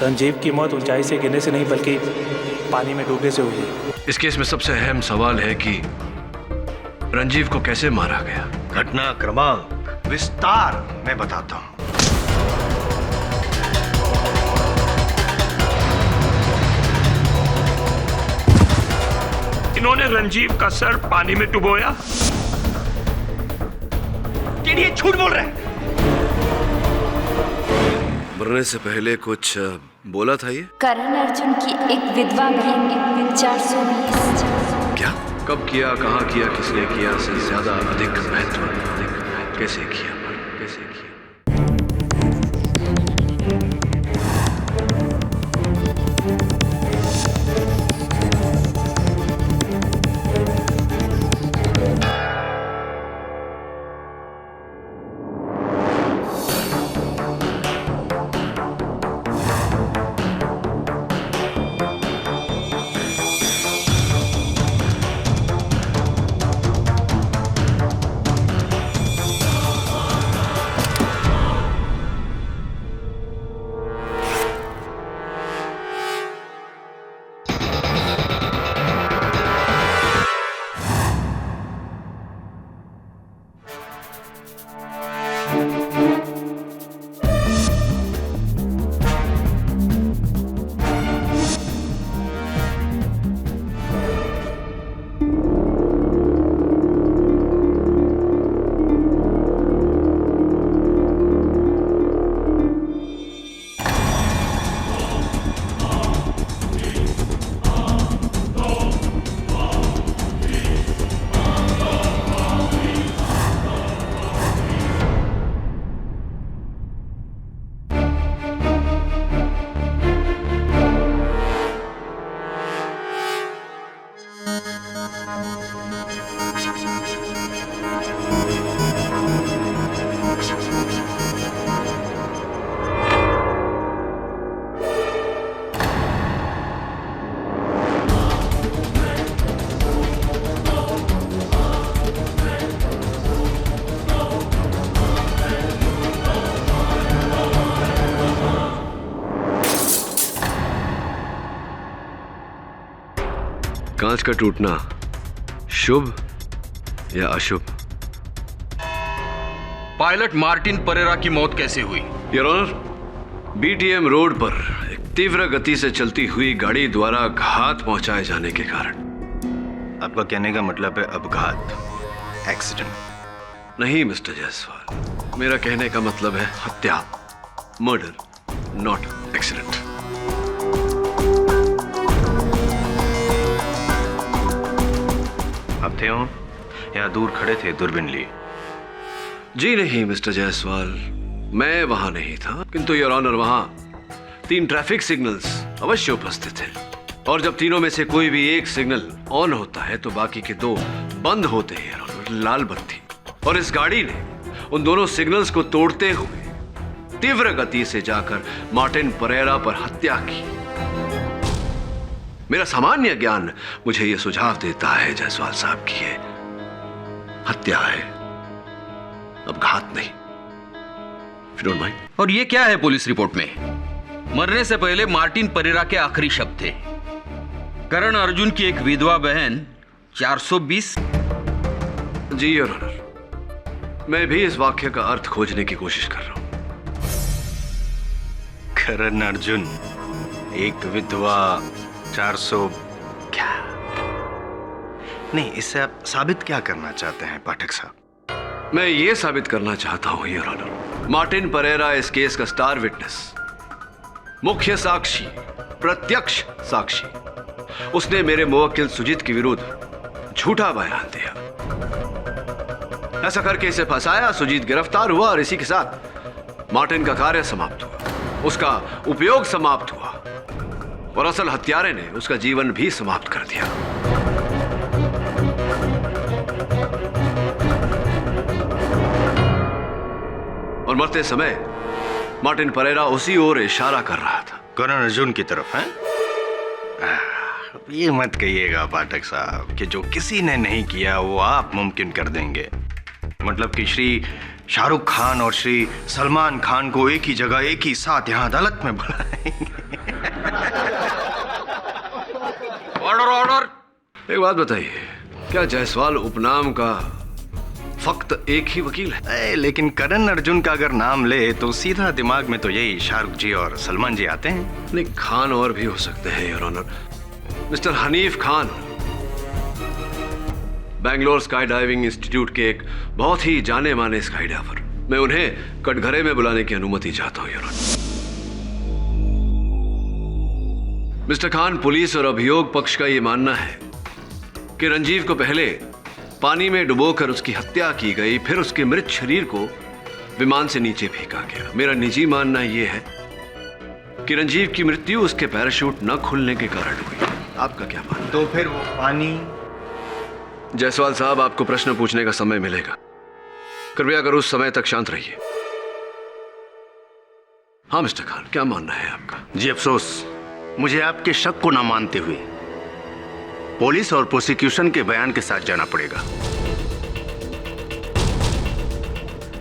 रंजीव की मौत ऊंचाई से गिरने से नहीं बल्कि पानी में डूबने से हुई है। इस केस में सबसे अहम सवाल है कि रंजीव को कैसे मारा गया। घटना क्रमांक विस्तार में बताता हूं। इन्होंने रंजीव का सर पानी में डुबोया। ये झूठ बोल रहे हैं। मरने से पहले कुछ बोला था ये? करण अर्जुन की एक विधवा बहन 420। क्या? कब किया, कहाँ किया, किसने किया से ज्यादा अधिक महत्व कैसे किया, कैसे किया। कांच का टूटना शुभ या अशुभ? पायलट मार्टिन परेरा की मौत कैसे हुई? योर ऑनर, बीटीएम रोड पर एक तीव्र गति से चलती हुई गाड़ी द्वारा घात पहुंचाए जाने के कारण। आपका कहने का मतलब है अपघात, एक्सीडेंट? नहीं मिस्टर जायसवाल, मेरा कहने का मतलब है हत्या, मर्डर, नॉट एक्सीडेंट। आप थे हो या दूर खड़े थे दूरबीन लिए? जी नहीं मिस्टर जायसवाल, मैं वहां नहीं था, किंतु योर ऑनर वहां 3 ट्रैफिक सिग्नल्स अवश्य उपस्थित थे, और जब तीनों में से कोई भी एक सिग्नल ऑन होता है तो बाकी के 2 बंद होते हैं योर ऑनर, लाल बत्ती। और इस गाड़ी ने उन दोनों सिग्नल्स को तोड़ते हुए तीव्र गति से जाकर मार्टिन परेरा पर हत्या की। मेरा सामान्य ज्ञान मुझे यह सुझाव देता है जायसवाल साहब की ये हत्या है, अपघात नहीं। If you don't mind. और ये क्या है पुलिस रिपोर्ट में? मरने से पहले मार्टिन परेरा के आखिरी शब्द थे करण अर्जुन की एक विधवा बहन 420। जी योर ऑनर, मैं भी इस वाक्य का अर्थ खोजने की कोशिश कर रहा हूं। करण अर्जुन एक विधवा 400 क्या? नहीं, इससे आप साबित क्या करना चाहते हैं पाठक साहब? मैं ये साबित करना चाहता हूं योर ऑनर, मार्टिन परेरा इस केस का स्टार विटनेस, मुख्य साक्षी, प्रत्यक्ष साक्षी। उसने मेरे मुवक्किल सुजीत के विरुद्ध झूठा बयान दिया। ऐसा करके इसे फंसाया, सुजीत गिरफ्तार हुआ और इसी के साथ मार्टिन का कार्य समाप्त हुआ, उसका उपयोग समाप्त हुआ और असल हत्यारे ने उसका जीवन भी समाप्त कर दिया। और मरते समय मार्टिन परेरा उसी ओर इशारा कर रहा था, करण अर्जुन की तरफ है। ये मत कहिएगा पाठक साहब कि जो किसी ने नहीं किया वो आप मुमकिन कर देंगे। मतलब कि श्री शाहरुख खान और श्री सलमान खान को एक ही जगह एक ही साथ यहां अदालत में बुलाएंगे। Order order. एक बात बताइए, क्या जायसवाल उपनाम का फक्त एक ही वकील है? लेकिन करण अर्जुन का अगर नाम ले तो सीधा दिमाग में तो यही शाहरुख जी और सलमान जी आते हैं। नहीं, खान और भी हो सकते हैं your honour. Mister Hanif Khan Bangalore sky diving institute के एक बहुत ही जाने माने स्काई डाइवर। मैं उन्हें कटघरे में बुलाने की अनुमति चाहता हूं your honour. Mister Khan, police और अभियोग पक्ष का यह मानना है कि रंजीव को पहले पानी में डुबोकर उसकी हत्या की गई, फिर उसके मृत शरीर को विमान से नीचे फेंका गया। मेरा निजी मानना यह है कि रंजीव की मृत्यु उसके पैराशूट न खुलने के कारण हुई। आपका क्या मानना? तो फिर वो पानी? जायसवाल साहब, आपको प्रश्न पूछने का समय मिलेगा। कृपया कर उस समय तक शांत रहिए। हाँ मिस्टर खान, क्या मानना है आपका? जी अफसोस, मुझे आपके शक को ना मानते हुए पुलिस और प्रोसिक्यूशन के बयान के साथ जाना पड़ेगा।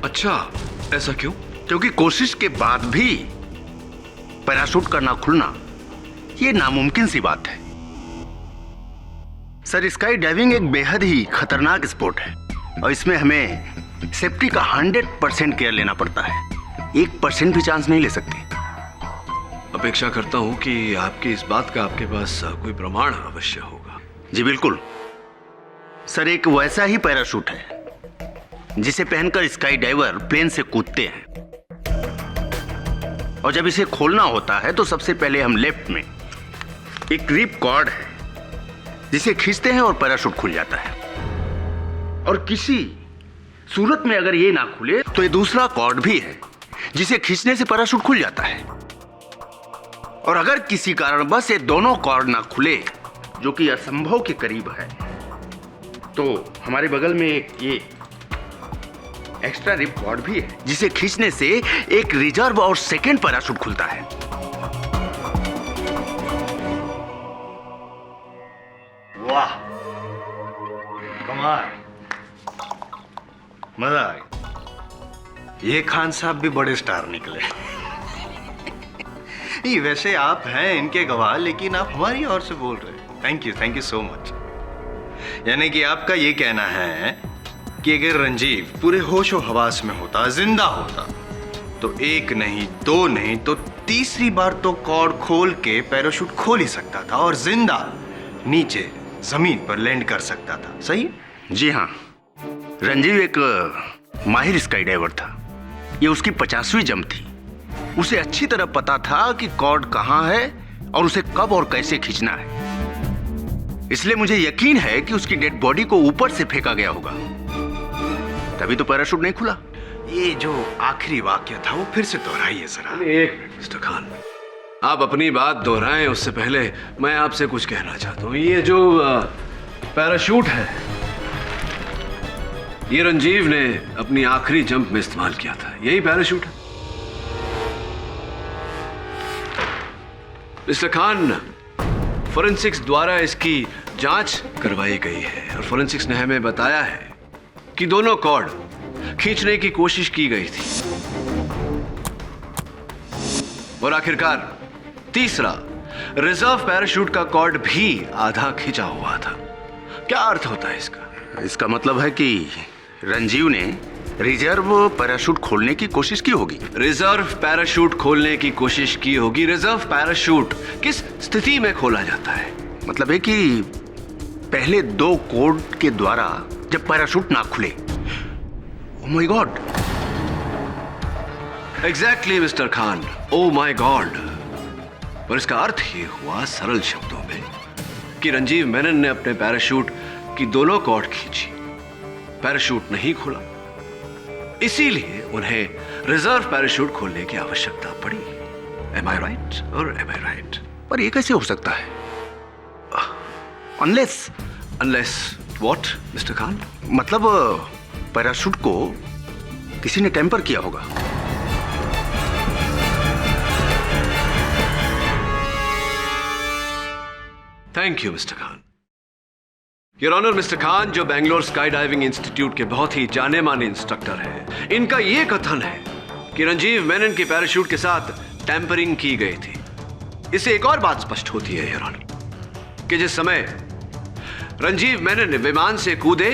अच्छा, ऐसा क्यों? क्योंकि कोशिश के बाद भी पैराशूट का ना खुलना यह नामुमकिन सी बात है। सर, स्काई डाइविंग एक बेहद ही खतरनाक स्पोर्ट है और इसमें हमें सेफ्टी का 100% केयर लेना पड़ता है। 1% भी चांस नहीं ले सकते। अपेक्षा करता हूं कि आपकी इस बात का आपके पास कोई प्रमाण अवश्य होगा। जी बिल्कुल सर, एक वैसा ही पैराशूट है जिसे पहनकर स्काई डाइवर प्लेन से कूदते हैं, और जब इसे खोलना होता है तो सबसे पहले हम लेफ्ट में एक रिप कॉर्ड है जिसे खींचते हैं और पैराशूट खुल जाता है। और किसी सूरत में अगर ये ना खुले तो ये दूसरा कॉर्ड भी है जिसे खींचने से पैराशूट खुल जाता है। और अगर किसी कारणवश ये दोनों कॉर्ड ना खुले, जो कि असंभव के करीब है, तो हमारे बगल में ये एक्स्ट्रा रिप कॉर्ड भी है जिसे खींचने से एक रिजर्व और सेकंड पैराशूट खुलता है। वाह, कमाल, मजा आ गया। ये खान साहब भी बड़े स्टार निकले। नहीं, वैसे आप हैं इनके गवाह, लेकिन आप हमारी ओर से बोल रहे हैं। Thank you so much. यानी कि आपका ये कहना है कि अगर रंजीव पूरे होशो हवास में होता, जिंदा होता, तो एक नहीं, दो नहीं, तो तीसरी बार तो कॉर्ड खोल के पैराशूट खोल ही सकता था और जिंदा नीचे जमीन पर लैंड कर सकता था। सही? जी हाँ, रंजीव एक माहिर स्काई डाइवर था। ये उसकी 50वीं जंप थी। उसे अच्छी तरह पता था कि कॉर्ड कहाँ है और उसे कब और कैसे खींचना है। इसलिए मुझे यकीन है कि उसकी डेड बॉडी को ऊपर से फेंका गया होगा, तभी तो पैराशूट नहीं खुला। ये जो आखिरी वाक्य था वो फिर से दोहराइए जरा। एक मिनट मिस्टर खान, आप अपनी बात दोहराएं उससे पहले मैं आपसे कुछ कहना चाहता हूं। ये जो पैराशूट है, ये रंजीव ने अपनी आखिरी जंप में इस्तेमाल किया था। यही पैराशूट है। मिस्टर खान, फोरेंसिक्स द्वारा इसकी जांच करवाई गई है और फोरेंसिक्स ने हमें बताया है कि दोनों कॉर्ड खींचने की कोशिश की गई थी और आखिरकार तीसरा रिजर्व पैराशूट का कॉर्ड भी आधा खींचा हुआ था। क्या अर्थ होता है इसका? इसका मतलब है कि रंजीव ने रिजर्व पैराशूट खोलने की कोशिश की होगी। रिजर्व पैराशूट खोलने की कोशिश की होगी। रिजर्व पैराशूट किस स्थिति में खोला जाता है? मतलब है कि पहले 2 कोड के द्वारा जब पैराशूट ना खुले। Oh my God. Exactly mister Khan, oh my God. पर इसका अर्थ ये हुआ सरल शब्दों में कि रंजीव मेनन ने अपने पैराशूट की दोनों कॉर्ड खींची, पैराशूट नहीं खुला, इसीलिए उन्हें रिजर्व पैराशूट खोलने की आवश्यकता पड़ी। Am I right or am I right? पर ये कैसे हो सकता है? Unless what, mister Khan? मतलब पैराशूट को किसी ने टेम्पर किया होगा। Thank you mister Khan. Your honour, mister Khan जो बेंगलोर स्काई डाइविंग इंस्टीट्यूट के बहुत ही जाने माने इंस्ट्रक्टर हैं, इनका यह कथन है कि रंजीव मेनन की पैराशूट के साथ टैंपरिंग की गई थी। इससे एक और बात स्पष्ट होती है योर ऑनर कि जिस समय रंजीव मेनन विमान से कूदे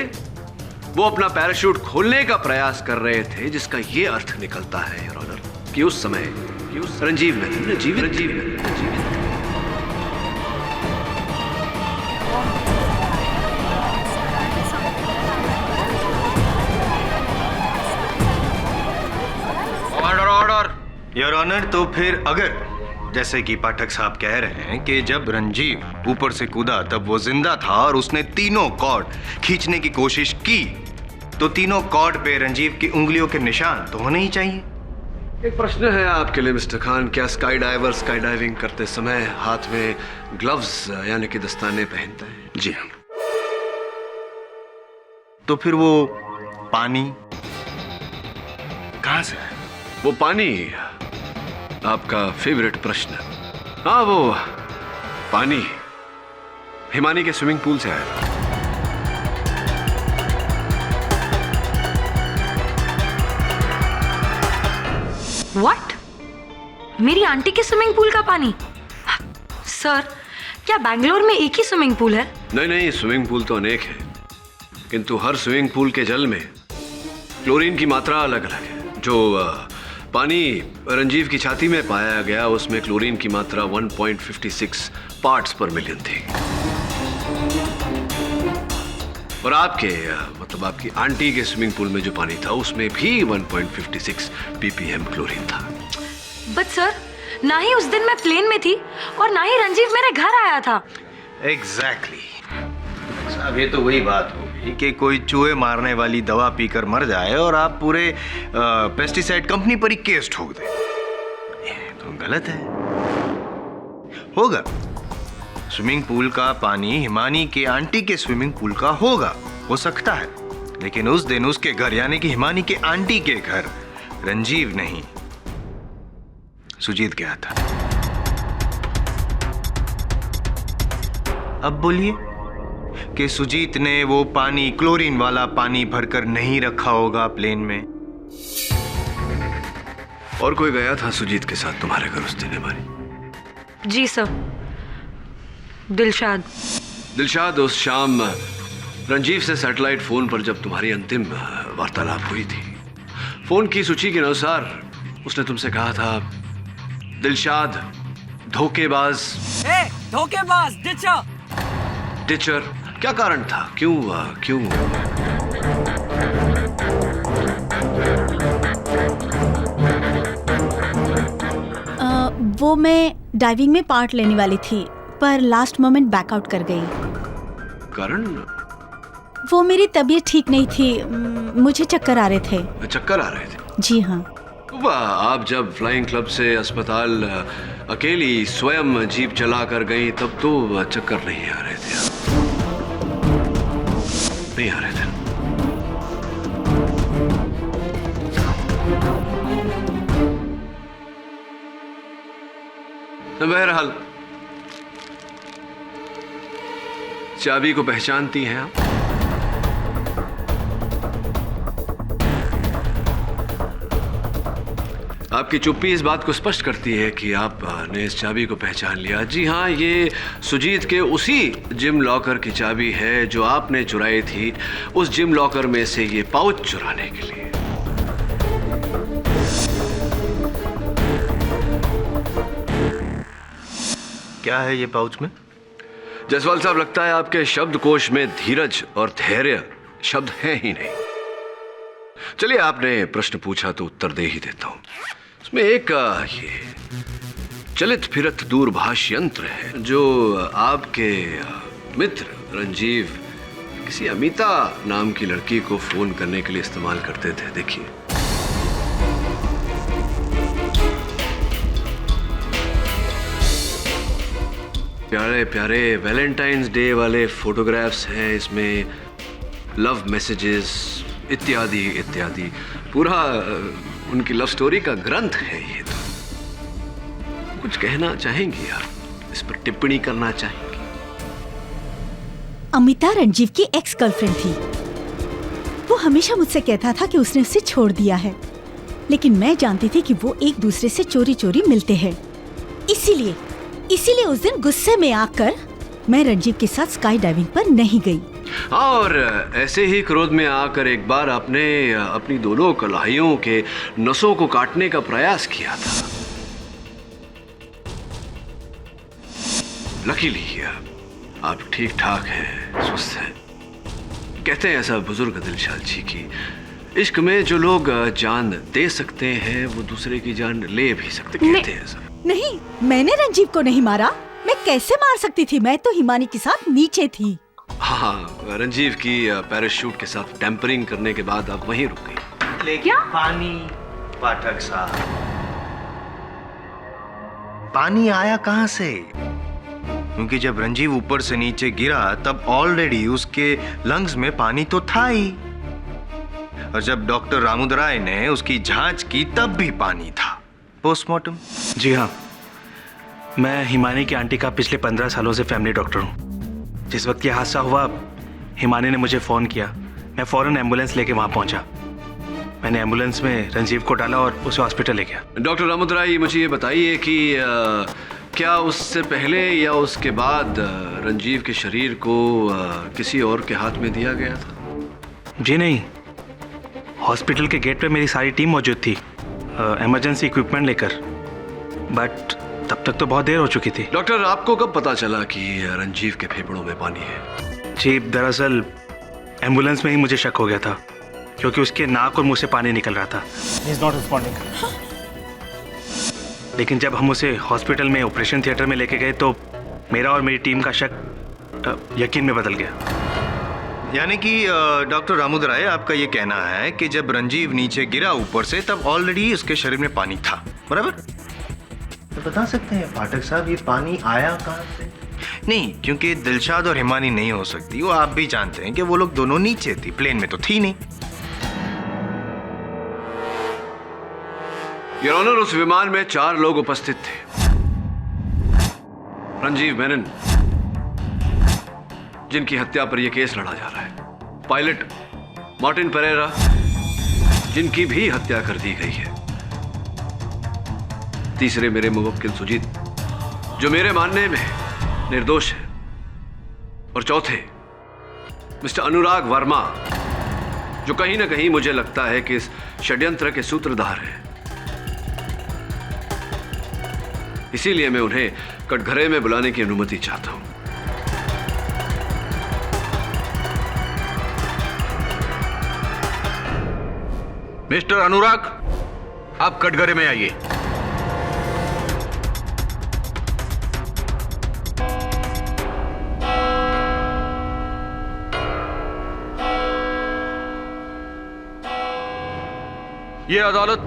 वो अपना पैराशूट खोलने का प्रयास कर रहे थे, जिसका ये अर्थ निकलता है योर ऑनर कि उस समय रंजीव मेनन जीवित ऑर्डर ऑर्डर। योर ऑनर, तो फिर अगर जैसे कि पाठक साहब कह रहे हैं कि जब रंजीव ऊपर से कूदा तब वो जिंदा था और उसने तीनों कॉर्ड खींचने की कोशिश की, तो तीनों कॉर्ड पे रंजीव की उंगलियों के निशान तो होने ही चाहिए। एक प्रश्न है आपके लिए मिस्टर खान, क्या स्काई डाइवर स्काई डाइविंग करते समय हाथ में ग्लव्स यानी कि दस्ताने पहनते हैं? जी हाँ। तो फिर वो पानी कहां से है? वो पानी, आपका फेवरेट प्रश्न। हाँ, वो पानी हिमानी के स्विमिंग पूल से आया। व्हाट? मेरी आंटी के स्विमिंग पूल का पानी? सर, क्या बैंगलोर में एक ही स्विमिंग पूल है? नहीं, स्विमिंग पूल तो अनेक है, किंतु हर स्विमिंग पूल के जल में क्लोरीन की मात्रा अलग अलग है। जो पानी रंजीव की छाती में पाया गया उसमें क्लोरीन की मात्रा 1.56 पार्ट्स पर मिलियन थी, और आपके मतलब आपकी आंटी के स्विमिंग पूल में जो पानी था उसमें भी 1.56 ppm क्लोरीन था। बट सर, ना ही उस दिन मैं प्लेन में थी और ना ही रंजीव मेरे घर आया था। एग्जैक्टली साहब, ये तो वही बात होगी कि कोई चूहे मारने वाली दवा पीकर मर जाए और आप पूरे पेस्टिसाइड कंपनी पर ही केस ठोक दें। ये तो गलत है। होगा स्विमिंग पूल का पानी हिमानी के आंटी के स्विमिंग पूल का होगा, हो सकता है, लेकिन उस दिन उसके घर यानी कि हिमानी के आंटी के घर रंजीव नहीं सुजीत गया था। अब बोलिए कि सुजीत ने वो पानी, क्लोरीन वाला पानी भरकर नहीं रखा होगा प्लेन में। और कोई गया था सुजीत के साथ तुम्हारे घर उस दिन हिमानी? जी सर, दिलशाद उस शाम रंजीव से सैटेलाइट फोन पर जब तुम्हारी अंतिम वार्तालाप हुई थी, फोन की सूची के अनुसार उसने तुमसे कहा था, दिलशाद धोखेबाज, डिचर। क्या कारण था? क्यों? वो मैं डाइविंग में पार्ट लेने वाली थी, पर लास्ट मोमेंट बैकआउट कर गई। कारण? वो मेरी तबीयत ठीक नहीं थी, मुझे चक्कर आ रहे थे। चक्कर आ रहे थे? जी हाँ। वाह, आप जब फ्लाइंग क्लब से अस्पताल अकेली स्वयं जीप चला कर गई तब तो चक्कर नहीं आ रहे थे। नहीं आ रहे थे। बहरहाल चाबी को पहचानती हैं आप? आपकी चुप्पी इस बात को स्पष्ट करती है कि आपने इस चाबी को पहचान लिया। जी हाँ, ये सुजीत के उसी जिम लॉकर की चाबी है जो आपने चुराई थी उस जिम लॉकर में से ये पाउच चुराने के लिए। क्या है ये पाउच में? जायसवाल साहब, लगता है आपके शब्दकोश में धीरज और धैर्य शब्द हैं ही नहीं। चलिए, आपने प्रश्न पूछा तो उत्तर दे ही देता हूं। इसमें एक ये चलित फिरत दूरभाष यंत्र है जो आपके मित्र रंजीव किसी अमिता नाम की लड़की को फोन करने के लिए इस्तेमाल करते थे। देखिए, प्यारे प्यारे वैलेंटाइंस डे वाले फोटोग्राफ्स हैं इसमें, लव मैसेजेस इत्यादि इत्यादि। पूरा उनकी लव स्टोरी का ग्रंथ है ये। तो कुछ कहना चाहेंगी आप, इस पर टिप्पणी करना चाहेंगी? अमिता रंजीव की एक्स गर्लफ्रेंड थी। वो हमेशा मुझसे कहता था कि उसने उसे छोड़ दिया है, लेकिन मैं जानती थी कि वो एक दूसरे से चोरी चोरी मिलते हैं। इसीलिए उस दिन गुस्से में आकर मैं रंजीव के साथ स्काई डाइविंग पर नहीं गई। हाँ, और ऐसे ही क्रोध में आकर एक बार आपने अपनी दोनों कलाइयों के नसों को काटने का प्रयास किया था। लकीली आप ठीक ठाक हैं, स्वस्थ हैं। कहते हैं ऐसा बुजुर्ग दिलशाद जी की इश्क में जो लोग जान दे सकते हैं वो दूसरे की जान ले भी सकते, कहते हैं ऐसा। नहीं, मैंने रंजीव को नहीं मारा। मैं कैसे मार सकती थी? मैं तो हिमानी के साथ नीचे थी। हाँ, रंजीव की पैराशूट के साथ टेम्परिंग करने के बाद आप वहीं रुक गई। लेकिन पानी, पाठक साहब, पानी आया कहां से? क्योंकि जब रंजीव ऊपर से नीचे गिरा तब ऑलरेडी उसके लंग्स में पानी तो था ही, और जब डॉक्टर रामुदराय ने उसकी जांच की तब भी पानी था। पोस्टमार्टम? जी हाँ, मैं हिमानी की आंटी का पिछले 15 सालों से फैमिली डॉक्टर हूँ। जिस वक्त ये हादसा हुआ, हिमानी ने मुझे फ़ोन किया। मैं फ़ौरन एम्बुलेंस लेके वहाँ पहुँचा। मैंने एम्बुलेंस में रंजीव को डाला और उसे हॉस्पिटल ले गया। डॉक्टर रामुदराय, मुझे ये बताइए कि क्या उससे पहले या उसके बाद रंजीव के शरीर को किसी और के हाथ में दिया गया था? जी नहीं, हॉस्पिटल के गेट पे मेरी सारी टीम मौजूद थी, इमरजेंसी इक्विपमेंट लेकर, बट तब तक तो बहुत देर हो चुकी थी। डॉक्टर, आपको कब पता चला कि रंजीव के फेफड़ों में पानी है? जी, दरअसल एम्बुलेंस में ही मुझे शक हो गया था, क्योंकि उसके नाक और मुंह से पानी निकल रहा था। He is not responding. लेकिन जब हम उसे हॉस्पिटल में ऑपरेशन थिएटर में लेके गए तो मेरा और मेरी टीम का शक यकीन में बदल गया। यानी कि डॉक्टर रामुदराय, आपका ये कहना है कि जब रंजीव नीचे गिरा ऊपर से तब ऑलरेडी उसके शरीर में पानी था, बराबर? तो बता सकते हैं पाठक साहब, ये पानी आया कहाँ से? नहीं, क्योंकि दिलशाद और हिमानी नहीं हो सकती, वो आप भी जानते हैं कि वो लोग दोनों नीचे थी, प्लेन में तो थी नहीं। योर ऑनर, उस विमान में 4 लोग उपस्थित थे। रंजीव मेनन, जिनकी हत्या पर यह केस लड़ा जा रहा है। पायलट मार्टिन परेरा, जिनकी भी हत्या कर दी गई है। तीसरे मेरे मुवक्किल सुजीत, जो मेरे मानने में निर्दोष है। और चौथे मिस्टर अनुराग वर्मा, जो कहीं ना कहीं मुझे लगता है कि इस षड्यंत्र के सूत्रधार हैं। इसीलिए मैं उन्हें कटघरे में बुलाने की अनुमति चाहता हूं। मिस्टर अनुराग, आप कटघरे में आइए। यह अदालत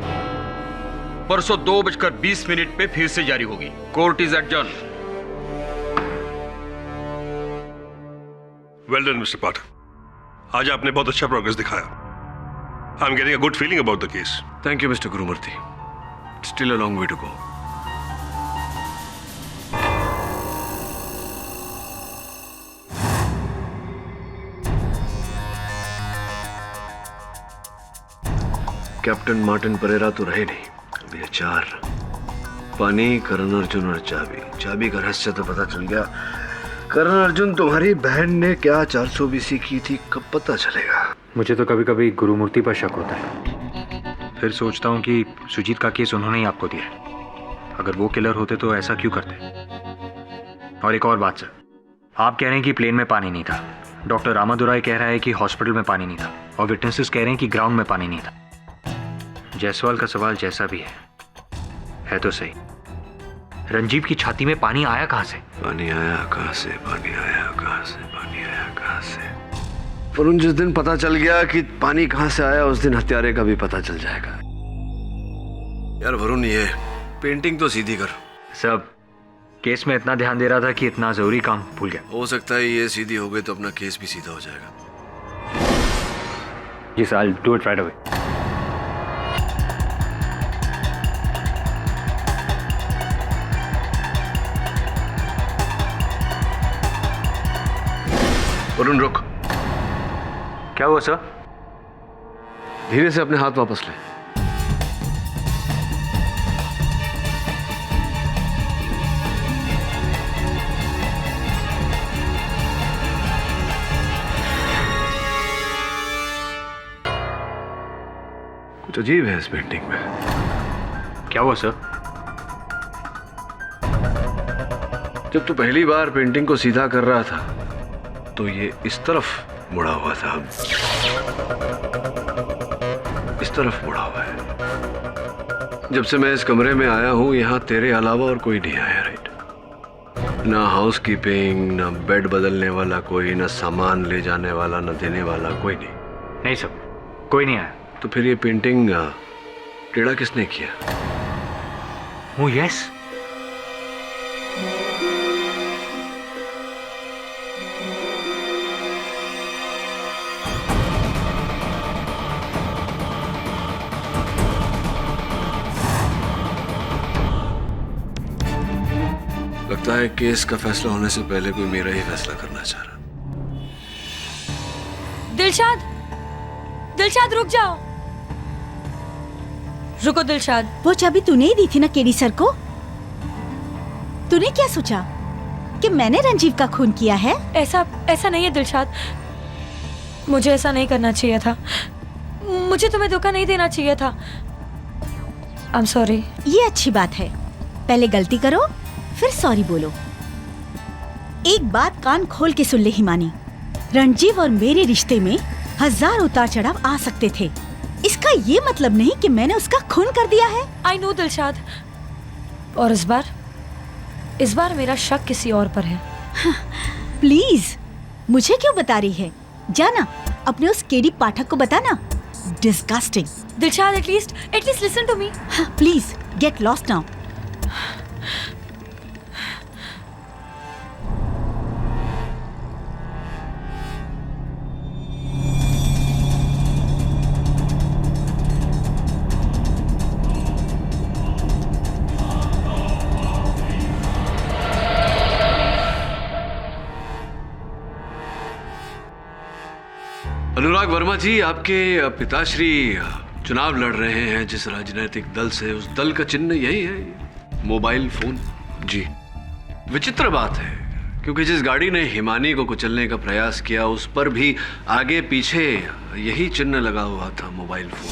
परसों 2:20 पे फिर से जारी होगी। Court is adjourn. Well done mister Pathak, आज आपने बहुत अच्छा प्रोग्रेस दिखाया। I am getting a good feeling about the case. Thank you mister Gurumurthy. Still a long way to go. Captain Martin Pereira तो रहे नहीं, अब ये 4 पानी, करण अर्जुन और चाबी। चाबी का रहस्य तो पता चल गया। करण अर्जुन, तुम्हारी बहन ने क्या 420 की थी, कब पता चलेगा? मुझे तो कभी कभी गुरुमूर्ति पर शक होता है। फिर सोचता हूँ कि सुजीत का केस उन्होंने ही आपको दिया है। अगर वो किलर होते तो ऐसा क्यों करते? और एक और बात सर, आप कह रहे हैं कि प्लेन में पानी नहीं था, डॉक्टर रामादुराय कह रहा है कि हॉस्पिटल में पानी नहीं था, और विटनेसेस कह रहे हैं कि ग्राउंड में पानी नहीं था। जायसवाल का सवाल जैसा भी है तो सही, रंजीव की छाती में पानी आया कहां से? पानी आया कहां से? पानी आया कहां से? पानी आया कहां से? वरुण, जिस दिन पता चल गया कि पानी कहां से आया, उस दिन हत्यारे का भी पता चल जाएगा। यार वरुण, ये पेंटिंग तो सीधी कर। सब केस में इतना ध्यान दे रहा था कि इतना जरूरी काम भूल गया। हो सकता है ये सीधी हो गई तो अपना केस भी सीधा हो जाएगा। जी sir, I'll do it right away. Varun रुक। क्या हुआ सर? धीरे से अपने हाथ वापस ले। कुछ अजीब है इस पेंटिंग में। क्या हुआ सर? जब तू पहली बार पेंटिंग को सीधा कर रहा था तो ये इस तरफ मुड़ा हुआ था, इस तरफ मुड़ा हुआ है। जब से मैं इस कमरे में आया हूं यहां तेरे अलावा और कोई नहीं आया, राइट? ना हाउसकीपिंग, ना बेड बदलने वाला कोई, ना सामान ले जाने वाला, ना देने वाला कोई नहीं। नहीं सर, कोई नहीं आया। तो फिर ये पेंटिंग टेढ़ा किसने किया? वो यस, लगता है केस का फैसला होने से पहले कोई मेरा ही फैसला करना चाह रहा। दिलशाद, दिलशाद रुक जाओ। रुको दिलशाद। वो चाबी तूने ही दी थी ना केडी सर को? तूने क्या सोचा कि मैंने रंजीव का खून किया है? ऐसा नहीं है दिलशाद, मुझे ऐसा नहीं करना चाहिए था। मुझे तुम्हें धोखा नहीं देना चाहिए था। I am sorry. ये अच्छी बात है, पहले गलती करो फिर सॉरी बोलो। एक बात कान खोल के सुन ले हिमानी, रणजीव और मेरे रिश्ते में 1000 उतार चढ़ाव आ सकते थे। इसका ये मतलब नहीं कि मैंने उसका खून कर दिया है। आई नो दिलशाद, और इस बार मेरा शक किसी और पर है। प्लीज मुझे क्यों बता रही है? जाना अपने उस केडी पाठक को बताना। Disgusting. Dilshad, at least listen to me. Please get lost now. Anurag Varma ji, आपके पिताश्री चुनाव लड़ रहे हैं जिस राजनीतिक दल से, उस दल का चिन्ह यही है, मोबाइल फोन। जी। विचित्र बात है क्योंकि जिस गाड़ी ने हिमानी को कुचलने का प्रयास किया उस पर भी आगे पीछे यही चिन्ह लगा हुआ था, मोबाइल फोन।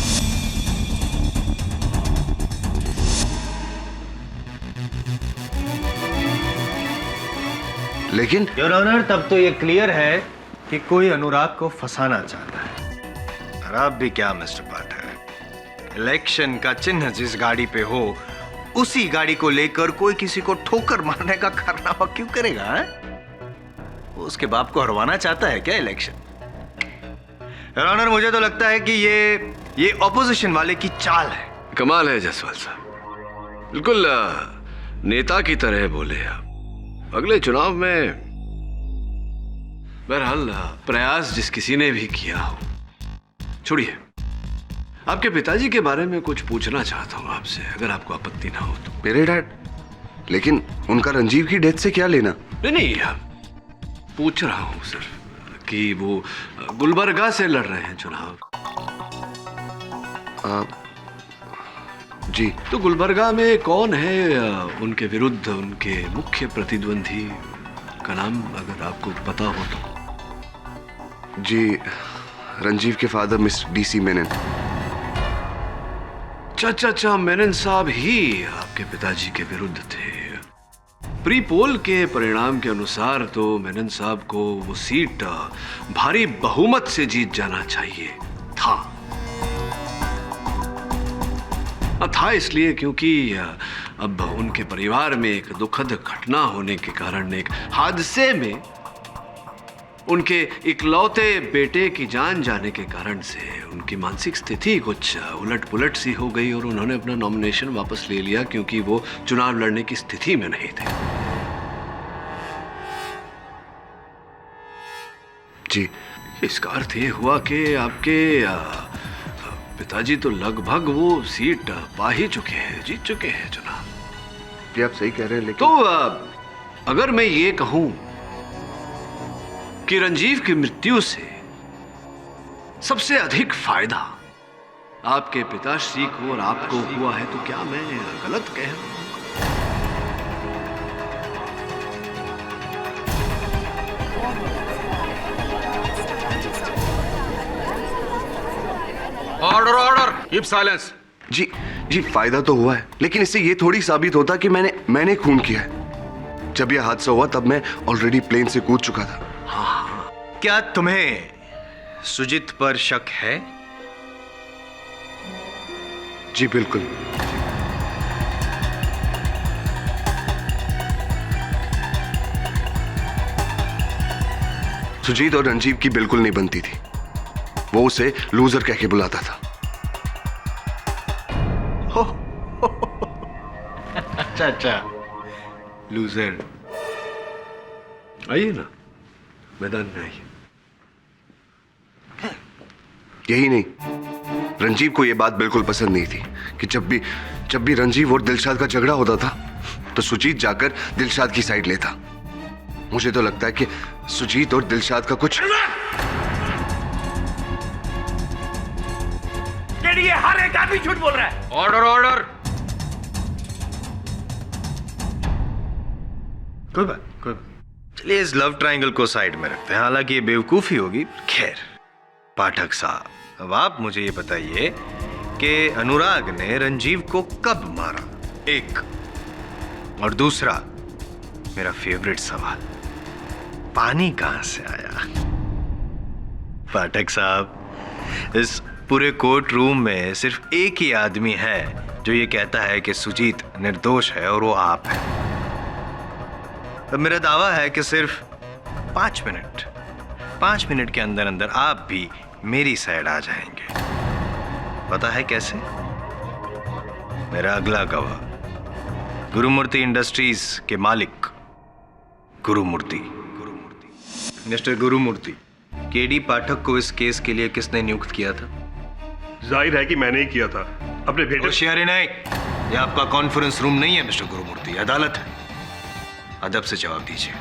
लेकिन योर ऑनर, तब तो ये क्लियर है कि कोई अनुराग को फंसाना चाहता है। और अब भी क्या मिस्टर पाठक, इलेक्शन का चिन्ह जिस गाड़ी पे हो उसी गाड़ी को लेकर कोई किसी को ठोकर मारने का कारनामा क्यों करेगा? वो उसके बाप को हरवाना चाहता है क्या इलेक्शन? योर ऑनर, मुझे तो लगता है कि ये ऑपोजिशन वाले की चाल है। कमाल है जायसवाल साहब, बिल्कुल नेता की तरह बोले आप। अगले चुनाव में बहरहाल प्रयास जिस किसी ने भी किया हो, छोड़िए। आपके पिताजी के बारे में कुछ पूछना चाहता हूँ आपसे, अगर आपको आपत्ति ना हो तो। मेरे डैड? लेकिन उनका रंजीव की डेथ से क्या लेना? नहीं, पूछ रहा हूँ सिर्फ कि वो गुलबर्गा से लड़ रहे हैं चुनाव। जी। तो गुलबर्गा में कौन है उनके विरुद्ध उनके मुख्य प्रतिद्वंदी का नाम, अगर आपको पता हो तो? जी, रंजीव के फादर मिस्टर डीसी मेनन। अच्छा, मेनन साहब ही आपके पिताजी के विरुद्ध थे। प्री पोल के परिणाम के अनुसार तो मेनन साहब को वो सीट भारी बहुमत से जीत जाना चाहिए था इसलिए क्योंकि अब उनके परिवार में एक दुखद घटना होने के कारण, एक हादसे में उनके इकलौते बेटे की जान जाने के कारण से उनकी मानसिक स्थिति कुछ उलट पुलट सी हो गई और उन्होंने अपना नॉमिनेशन वापस ले लिया क्योंकि वो चुनाव लड़ने की स्थिति में नहीं थे। जी। इसका अर्थ ये हुआ कि आपके पिताजी तो लगभग वो सीट पा ही चुके हैं, जीत चुके हैं चुनाव। जी, आप सही कह रहे हैं, लेकिन तो अगर मैं ये कहूं कि रंजीव की मृत्यु से सबसे अधिक फायदा आपके पिताश्री को और आपको हुआ है तो क्या मैं गलत कह रहा हूं? Order order. Keep silence. जी जी, फायदा तो हुआ है, लेकिन इससे ये थोड़ी साबित होता कि मैंने खून किया है। जब यह हादसा हुआ तब मैं ऑलरेडी प्लेन से कूद चुका था। क्या तुम्हें सुजीत पर शक है? जी बिल्कुल। सुजीत और रंजीव की बिल्कुल नहीं बनती थी। वो उसे लूजर कह के बुलाता था। अच्छा, लूजर। आइए ना, मैदान में आइए। यही नहीं, रंजीव को यह बात बिल्कुल पसंद नहीं थी कि जब भी रंजीव और दिलशाद का झगड़ा होता था तो सुजीत जाकर दिलशाद की साइड लेता। मुझे तो लगता है कि सुजीत और दिलशाद का कुछ ये हर एक आदमी झूठ बोल रहा है। Order order. कोई बात। चलिए इस लव ट्रायंगल को साइड में रखते हैं, हालांकि ये बेवकूफी होगी। खैर पाठक साहब, अब आप मुझे ये बताइए कि अनुराग ने रंजीव को कब मारा? एक, और दूसरा मेरा फेवरेट सवाल, पानी कहां से आया? पाठक साहब, इस पूरे कोर्ट रूम में सिर्फ एक ही आदमी है जो ये कहता है कि सुजीत निर्दोष है, और वो आप हैं। अब मेरा दावा है कि सिर्फ 5 मिनट के अंदर अंदर आप भी मेरी साइड आ जाएंगे। पता है कैसे? मेरा अगला गवाह गुरुमूर्ति इंडस्ट्रीज के मालिक गुरुमूर्ति। मिस्टर गुरुमूर्ति, केडी पाठक को इस केस के लिए किसने नियुक्त किया था? जाहिर है कि मैंने ही किया था। अपने बेटे होशियारी नहीं, ये आपका कॉन्फ्रेंस रूम नहीं है मिस्टर गुरुमूर्ति, अदालत है। अदब से जवाब दीजिए।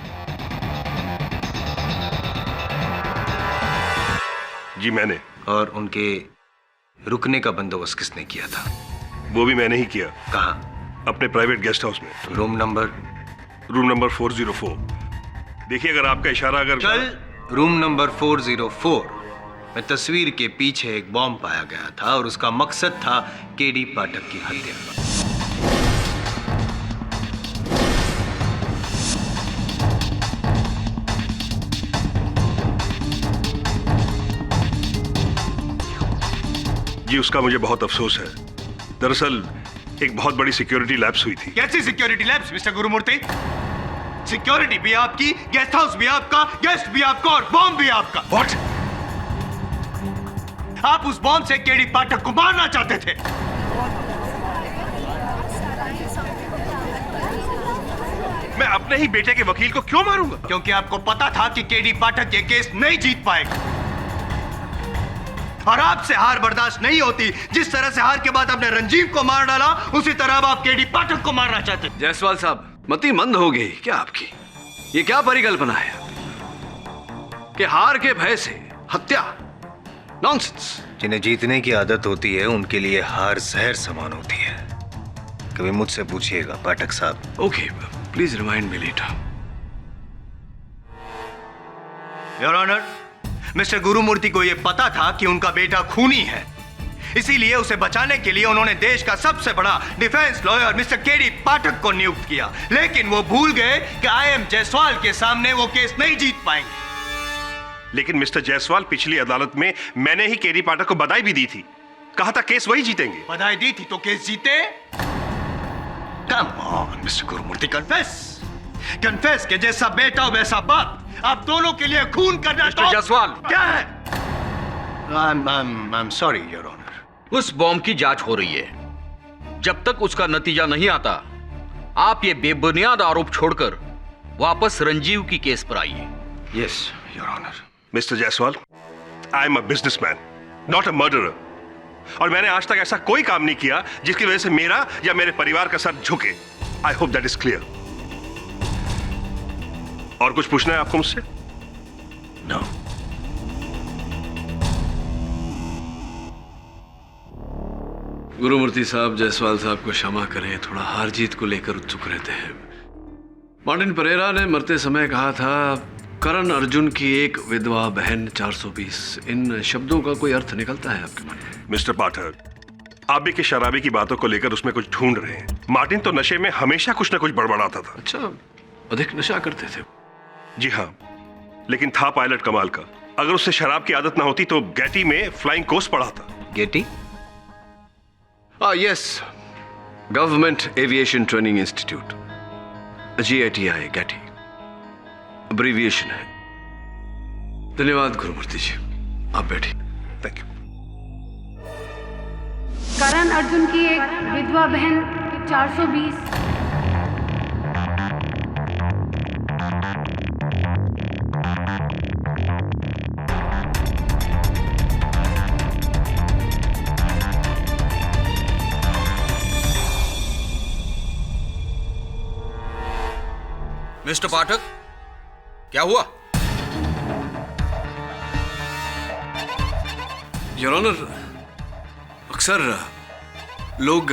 जी मैंने। और उनके रुकने का बंदोबस्त किसने किया था? वो भी मैंने ही किया। कहाँ? अपने प्राइवेट गेस्ट हाउस में। Room number 404। देखिए, अगर आपका इशारा अगर कल रूम नंबर 404 में तस्वीर के पीछे एक बॉम्ब पाया गया था और उसका मकसद था केडी पाठक की हत्या। जी उसका मुझे बहुत अफसोस है। दरअसल एक बहुत बड़ी सिक्योरिटी लैप्स हुई थी। कैसी security lapse mister Gurumurthy? Security भी आपकी, गेस्ट हाउस भी आपका, गेस्ट भी आपका और बॉम्ब भी आपका। व्हाट? आप उस बॉम्ब से केडी पाठक को मारना चाहते थे। मैं अपने ही बेटे के वकील को क्यों मारूंगा? क्योंकि आपको पता था कि केडी पाठक ये केस नहीं जीत पाएगा और आपसे हार बर्दाश्त नहीं होती। जिस तरह से हार के बाद आपने रंजीव को मार डाला, उसी तरह अब आप केडी पाठक को मारना चाहते। जायसवाल साहब, मति मंद हो गई क्या आपकी? ये क्या परिकल्पना है कि हार के भय से हत्या? नॉनसेंस। जिन्हें जीतने की आदत होती है उनके लिए हार जहर समान होती है। कभी मुझसे पूछिएगा पाठक साहब। Okay, please remind me later. Your honour, mister Gurumurthy को यह पता था कि उनका बेटा खूनी है, इसीलिए उसे बचाने के लिए उन्होंने देश का सबसे बड़ा defence lawyer mister KD Pathak को नियुक्त किया। लेकिन वो भूल गए कि IM जायसवाल के सामने वो केस नहीं जीत पाएंगे। लेकिन मिस्टर जायसवाल, पिछली अदालत में मैंने ही केडी पाठक को बधाई भी दी थी। कहा था केस वही जीतेंगे। बधाई दी थी तो केस जीते? Come on mister Gurumurthy, confess कि जैसा बेटा वैसा बाप, आप दोनों के लिए खून करना। मिस्टर जायसवाल, क्या है? I'm sorry, Your Honor. उस बॉम्ब की जांच हो रही है। जब तक उसका नतीजा नहीं आता, आप ये बेबुनियाद आरोप छोड़कर वापस रंजीव की केस पर आइए। Yes, Your Honor. Mister Jaiswal, I am a businessman, not a murderer. और मैंने आज तक ऐसा कोई काम नहीं किया जिसकी वजह से मेरा या मेरे परिवार का सर झुके। I hope that is clear. और कुछ पूछना है आपको मुझसे? No. गुरुमूर्ति साहब, जायसवाल साहब को क्षमा करें, थोड़ा हार जीत को लेकर उत्सुक रहते हैं। मार्टिन परेरा ने मरते समय कहा था, करण अर्जुन की एक विधवा बहन 420। इन शब्दों का कोई अर्थ निकलता है आपके मन में? मिस्टर पाठक, आप भी किस शराबी की बातों को लेकर उसमें कुछ ढूंढ रहे हैं। मार्टिन तो नशे में हमेशा कुछ ना कुछ बड़बड़ाता था। अच्छा, अधिक नशा करते थे? जी हाँ, लेकिन था पायलट कमाल का। अगर उससे शराब की आदत ना होती तो गैटी में फ्लाइंग कोर्स पढ़ा था। GATI? Yes, government aviation training institute, GATI, GATI abbreviation है। धन्यवाद गुरुमूर्ति जी, आप बैठिए। Thank you. करण अर्जुन की एक विधवा बहन 420। मिस्टर पाठक, क्या हुआ? योर ऑनर, अक्सर लोग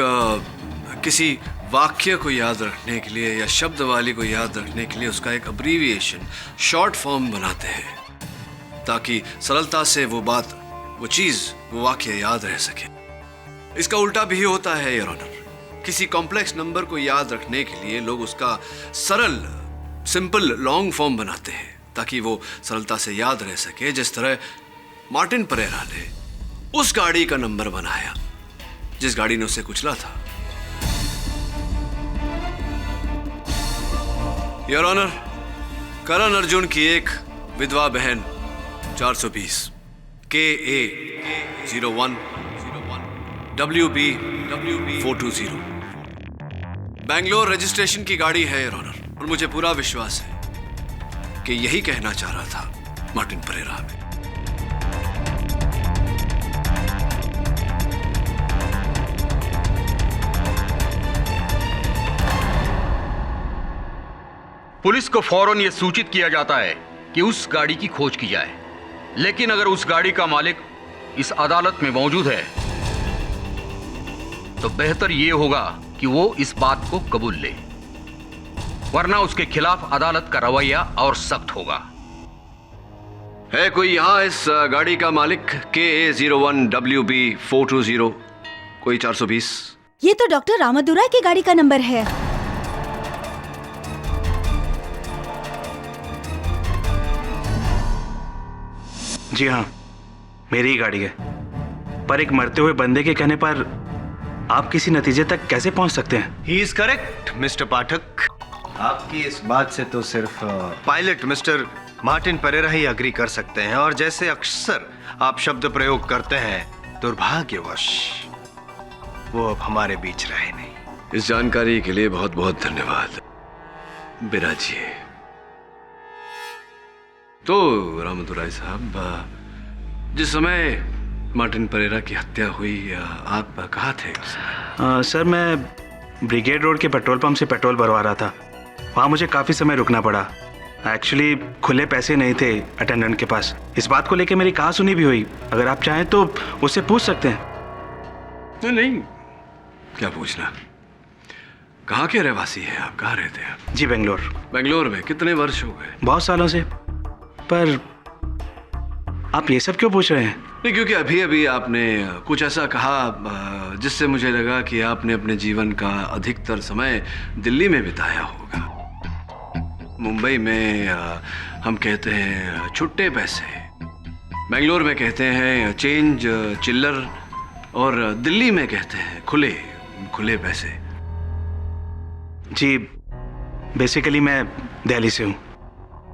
किसी वाक्य को याद रखने के लिए या शब्दवाली को याद रखने के लिए उसका एक अब्रीविएशन, शॉर्ट फॉर्म बनाते हैं ताकि सरलता से वो बात, वो चीज, वो वाक्य याद रह सके। इसका उल्टा भी होता है योर ऑनर। किसी कॉम्प्लेक्स नंबर को याद रखने के लिए लोग उसका सरल, सिंपल लॉन्ग फॉर्म बनाते हैं ताकि वो सरलता से याद रह सके। जिस तरह मार्टिन परेरा ने उस गाड़ी का नंबर बनाया जिस गाड़ी ने उसे कुचला था। योर ऑनर, करण अर्जुन की एक विधवा बहन 420 KA 01 WB 420 बैंगलोर रजिस्ट्रेशन की गाड़ी है योर ऑनर, और मुझे पूरा विश्वास है कि यही कहना चाह रहा था मार्टिन परेरा में। पुलिस को फौरन यह सूचित किया जाता है कि उस गाड़ी की खोज की जाए, लेकिन अगर उस गाड़ी का मालिक इस अदालत में मौजूद है तो बेहतर यह होगा कि वो इस बात को कबूल ले, वरना उसके खिलाफ अदालत का रवैया और सख्त होगा। है कोई यहां इस गाड़ी का मालिक KA 01 WB 420 कोई 420? ये तो डॉक्टर रामादुराई की गाड़ी का नंबर है। जी हाँ, मेरी ही गाड़ी है। पर एक मरते हुए बंदे के कहने पर आप किसी नतीजे तक कैसे पहुंच सकते हैं? ही इज करेक्ट मिस्टर पाठक। आपकी इस बात से तो सिर्फ पायलट मिस्टर मार्टिन परेरा ही अग्री कर सकते हैं, और जैसे अक्सर आप शब्द प्रयोग करते हैं, दुर्भाग्यवश वो अब हमारे बीच रहे नहीं। इस जानकारी के लिए बहुत बहुत धन्यवाद बिराजिए। तो रामदुराई साहब, जिस समय मार्टिन परेरा की हत्या हुई आप कहाँ थे उस समय? सर, मैं ब्रिगेड रोड के पेट्रोल पंप से पेट्रोल भरवा रहा था। वहाँ मुझे काफ़ी समय रुकना पड़ा। एक्चुअली खुले पैसे नहीं थे अटेंडेंट के पास। इस बात को लेके मेरी कहा सुनी भी हुई। अगर आप चाहें तो उससे पूछ सकते हैं। नहीं, क्या पूछना। कहाँ के रहवासी हैं आप? कहाँ रहते हैं? जी, बेंगलोर। बेंगलोर में कितने वर्ष हो गए? बहुत सालों से। पर आप ये सब क्यों पूछ रहे हैं? नहीं, क्योंकि अभी अभी आपने कुछ ऐसा कहा जिससे मुझे लगा कि आपने अपने जीवन का अधिकतर समय दिल्ली में बिताया होगा। मुंबई में हम कहते हैं छुट्टे पैसे, बेंगलोर में कहते हैं चेंज, चिल्लर, और दिल्ली में कहते हैं खुले पैसे। जी, बेसिकली मैं दिल्ली से हूँ।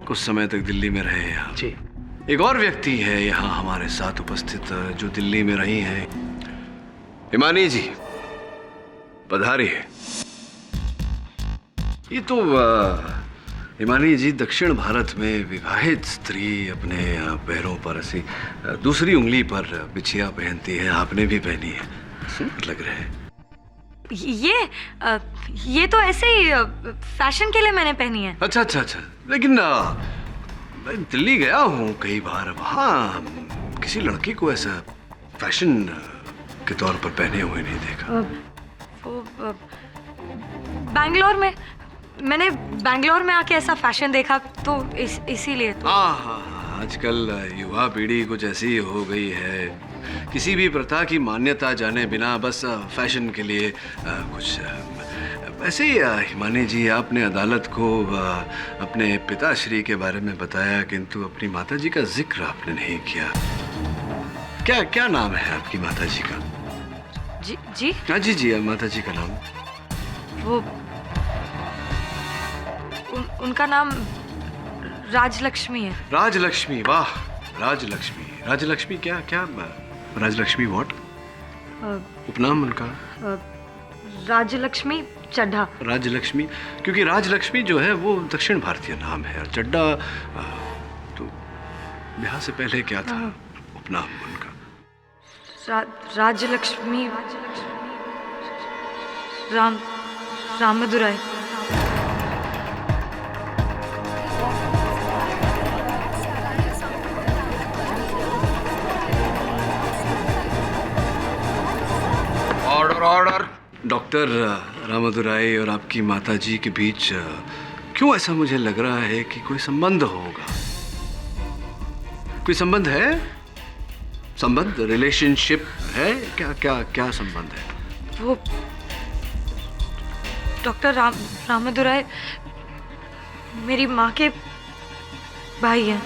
कुछ समय तक दिल्ली में रहे हैं आप? जी। एक और व्यक्ति है यहाँ हमारे साथ उपस्थित जो दिल्ली में रही हैं, हिमानी जी, पधारिए। ये तो हिमानी जी दक्षिण भारत में विवाहित स्त्री अपने पैरों पर ऐसी दूसरी उंगली पर बिछिया पहनती है। आपने भी पहनी है, सुंदर लग रहे हैं। ये तो ऐसे ही फैशन के लिए मैंने पहनी है। अच्छा, लेकिन मैं दिल्ली गया हूँ कई बार, वहाँ किसी लड़की को ऐसा फैशन के तौर पर पहने हुए नहीं देखा। मैंने बैंगलोर में आके ऐसा फैशन देखा, तो इसीलिए तो। हाँ, आजकल युवा पीढ़ी कुछ ऐसी हो गई है, किसी भी प्रथा की मान्यता जाने बिना बस फैशन के लिए कुछ वैसे ही हिमानी जी, आपने अदालत को अपने पिताश्री के बारे में बताया, किंतु अपनी माताजी का जिक्र आपने नहीं किया। क्या क्या नाम है आपकी माताजी का? जी जी हाँ जी जी, माताजी का नाम? वो उनका नाम राजलक्ष्मी है। राजलक्ष्मी, वाह राजलक्ष्मी। राजलक्ष्मी क्या क्या राजलक्ष्मी व्हाट? उपनाम उनका? राजलक्ष्मी चड्ढा। राजलक्ष्मी, क्योंकि राजलक्ष्मी जो है वो दक्षिण भारतीय नाम है, और चड्ढा तो ब्याह से पहले क्या था उपनाम उनका? Rajalakshmi Ramadurai. Order order. Doctor Ramadurai और आपकी माताजी के बीच क्यों ऐसा मुझे लग रहा है कि कोई संबंध होगा? कोई संबंध है? संबंध, रिलेशनशिप है? क्या क्या क्या संबंध है? वो डॉक्टर रामदुराई मेरी माँ के भाई हैं।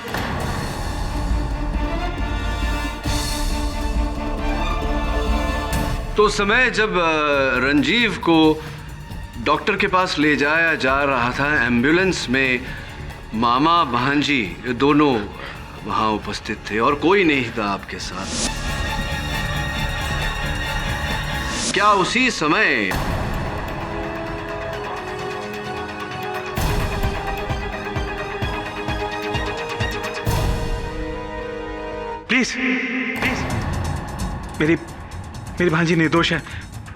तो समय जब रंजीव को डॉक्टर के पास ले जाया जा रहा था एम्बुलेंस में, मामा भांजी दोनों वहां उपस्थित थे और कोई नहीं था आपके साथ। क्या उसी समय प्लीज प्लीज, मेरी भांजी निर्दोष है।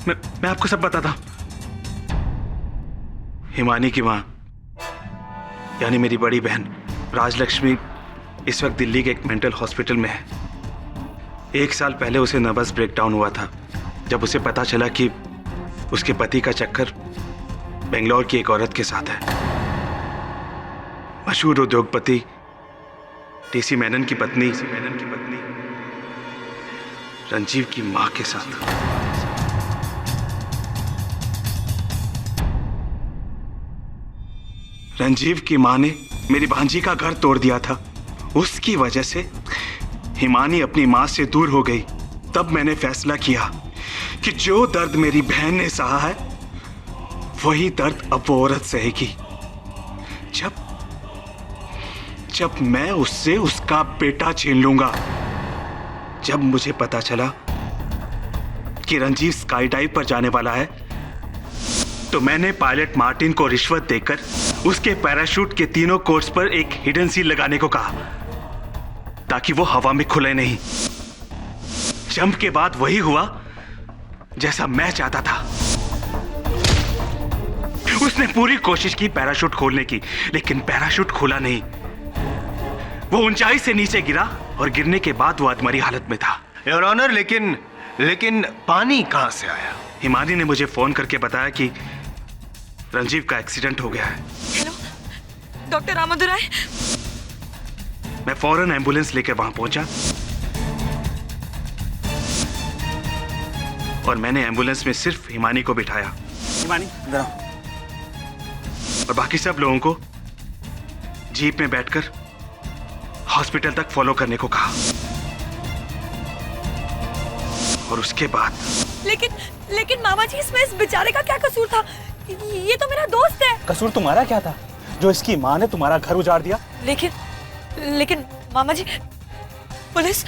मैं आपको सब बताता हूं। हिमानी की मां यानी मेरी बड़ी बहन राजलक्ष्मी इस वक्त दिल्ली के एक मेंटल हॉस्पिटल में है। 1 साल पहले उसे नर्वस ब्रेकडाउन हुआ था जब उसे पता चला कि उसके पति का चक्कर बेंगलोर की एक औरत के साथ है। मशहूर उद्योगपति टीसी मेनन की पत्नी रंजीव की मां के साथ। रंजीव की मां ने मेरी भांजी का घर तोड़ दिया था। उसकी वजह से हिमानी अपनी मां से दूर हो गई। तब मैंने फैसला किया कि जो दर्द मेरी बहन ने सहा है वही दर्द अब वो औरत सहेगी। जब मैं उससे उसका बेटा छीन लूंगा। जब मुझे पता चला कि रंजीव स्काई डाइव पर जाने वाला है तो मैंने पायलट मार्टिन को रिश्वत देकर उसके पैराशूट के 3 कोर्स पर एक हिडन सील लगाने को कहा ताकि वो हवा में खुले नहीं। जंप के बाद वही हुआ जैसा मैं चाहता था। उसने पूरी कोशिश की पैराशूट खोलने की, लेकिन पैराशूट खुला नहीं। वो ऊंचाई से नीचे गिरा और गिरने के बाद वो अधमरी हालत में था। योर ऑनर, लेकिन पानी कहां से आया? हिमानी ने मुझे फोन करके बताया कि रंजीव का एक्सीडेंट हो गया है। Hello doctor Ramadurai. मैं फौरन एम्बुलेंस लेकर वहां पहुंचा और मैंने एम्बुलेंस में सिर्फ हिमानी को बिठाया। हिमानी इधर आओ। और बाकी सब लोगों को जीप में बैठकर हॉस्पिटल तक फॉलो करने को कहा। और उसके बाद लेकिन मामा जी, इसमें इस बेचारे का क्या कसूर था? ये तो मेरा दोस्त है। कसूर तुम्हारा क्या था जो इसकी मां ने तुम्हारा घर उजाड़ दिया? लेकिन मामा जी, पुलिस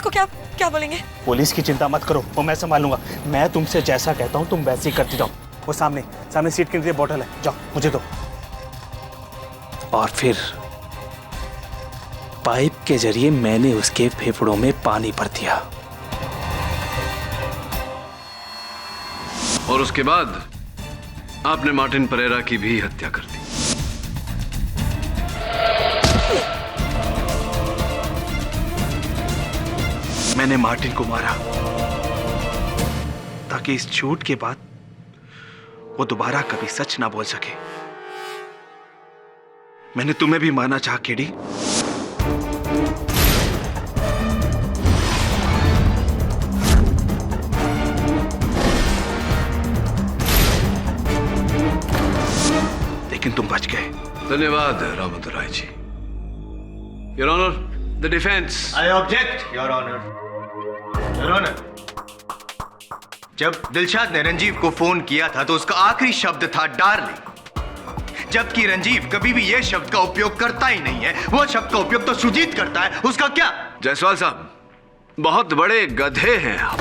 को क्या बोलेंगे? पुलिस की चिंता मत करो, वो मैं संभाल लूंगा। मैं तुमसे जैसा कहता हूँ तुम वैसे ही करती जाओ। वो सामने सीट के नीचे बोतल है, जाओ मुझे दो। और फिर पाइप के जरिए मैंने उसके फेफड़ों में पानी भर दिया। और उसके बाद आपने मार्टिन परेरा की भी हत्या कर दी। मैंने मार्टिन को मारा ताकि इस झूठ के बाद वो दोबारा कभी सच ना बोल सके। मैंने तुम्हें भी मारना चाहा केडी, तुम बच गए। धन्यवाद Ramodar Rai ji. Your honour, the defence. I object your honour. Your honour, जब दिलशाद ने रंजीव को फोन किया था तो उसका आखिरी शब्द था डार्लिंग, जबकि रंजीव कभी भी यह शब्द का उपयोग करता ही नहीं है। वो शब्द का उपयोग तो सुजीत करता है, उसका क्या? जायसवाल साहब, बहुत बड़े गधे हैं आप।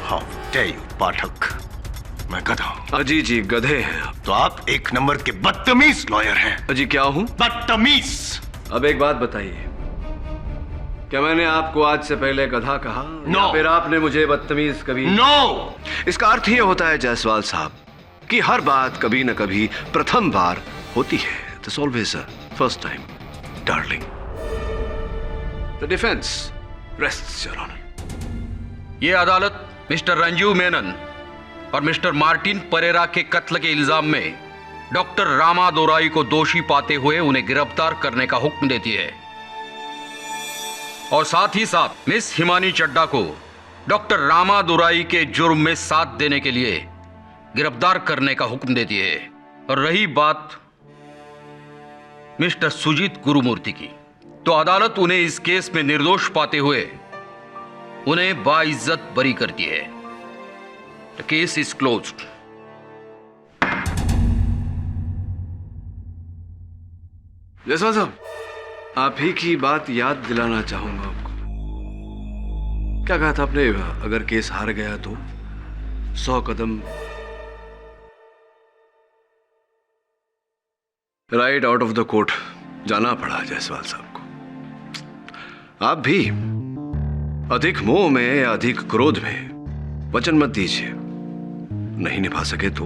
हाउ डेयर यू पाठक, मैं गधा हूं? अजी जी, गधे हैं आप। तो आप एक नंबर के बदतमीज लॉयर हैं। अजी क्या हूं? बदतमीज। अब एक बात बताइए, क्या मैंने आपको आज से पहले गधा कहा? No. फिर आपने मुझे बदतमीज कभी? नो। इसका अर्थ यह होता है जायसवाल साहब कि हर बात कभी न कभी प्रथम बार होती है। There's always a first time, darling. The defense rests, Your Honor. ये अदालत मिस्टर रंजीव मेनन और मिस्टर मार्टिन परेरा के कत्ल के इल्जाम में डॉक्टर रामादोराई को दोषी पाते हुए उन्हें गिरफ्तार करने का हुक्म देती है और साथ ही साथ मिस हिमानी चड्डा को डॉक्टर रामादोराई के जुर्म में साथ देने के लिए गिरफ्तार करने का हुक्म देती है। और रही बात मिस्टर सुजीत गुरुमूर्ति की, तो अदालत उन्हें इस केस में निर्दोष पाते हुए उन्हें बाइज्जत बरी करती है। The case is closed. Jaiswal साहब, आप ही की बात याद दिलाना चाहूंगा आपको। क्या कहा था आपने? अगर केस हार गया तो 100 कदम right out of the court जाना पड़ा जायसवाल साहब को। आप भी अधिक मोह में या अधिक क्रोध में वचन मत दीजिए। नहीं निभा सके तो